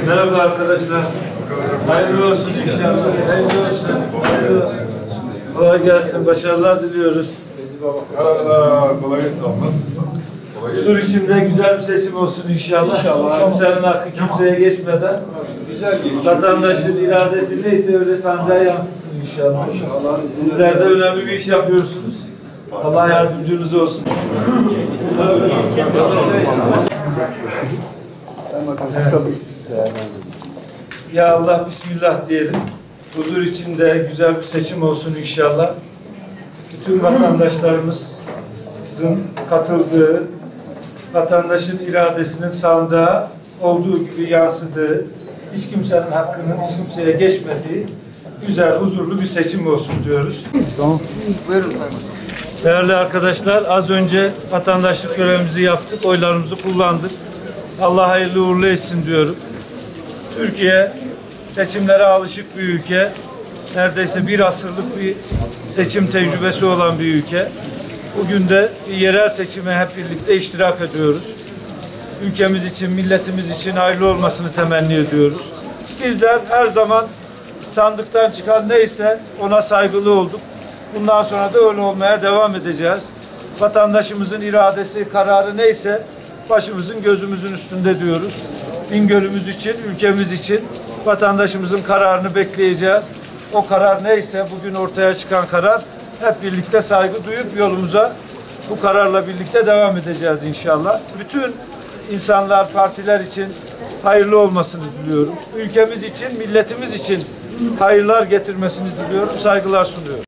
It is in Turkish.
Merhaba arkadaşlar. Hayırlı olsun inşallah. Hayırlı olsun. Hayırlı olsun. Kolay gelsin. Başarılar diliyoruz. Merhaba. Kolay gelsin. Huzur içinde güzel bir seçim olsun inşallah. İnşallah. Kimsenin hakkı kimseye geçmeden vatandaşın iradesi neyse öyle sandığa yansısın inşallah. Sizler de önemli bir iş yapıyorsunuz. Allah yardımcınız olsun. Ya Allah bismillah diyelim. Huzur içinde güzel bir seçim olsun inşallah. Bütün vatandaşlarımızın katıldığı, vatandaşın iradesinin sandığa olduğu gibi yansıdığı, hiç kimsenin hakkının hiç kimseye geçmediği güzel, huzurlu bir seçim olsun diyoruz. Tamam. Buyurun. Değerli arkadaşlar, az önce vatandaşlık görevimizi yaptık, oylarımızı kullandık. Allah hayırlı uğurlu etsin diyorum. Türkiye seçimlere alışık bir ülke. Neredeyse bir asırlık bir seçim tecrübesi olan bir ülke. Bugün de bir yerel seçime hep birlikte iştirak ediyoruz. Ülkemiz için, milletimiz için hayırlı olmasını temenni ediyoruz. Bizler her zaman sandıktan çıkan neyse ona saygılı olduk. Bundan sonra da öyle olmaya devam edeceğiz. Vatandaşımızın iradesi, kararı neyse başımızın gözümüzün üstünde diyoruz. Bingöl'ümüz için, ülkemiz için vatandaşımızın kararını bekleyeceğiz. O karar neyse bugün ortaya çıkan karar hep birlikte saygı duyup yolumuza bu kararla birlikte devam edeceğiz inşallah. Bütün insanlar, partiler için hayırlı olmasını diliyorum. Ülkemiz için, milletimiz için hayırlar getirmesini diliyorum. Saygılar sunuyorum.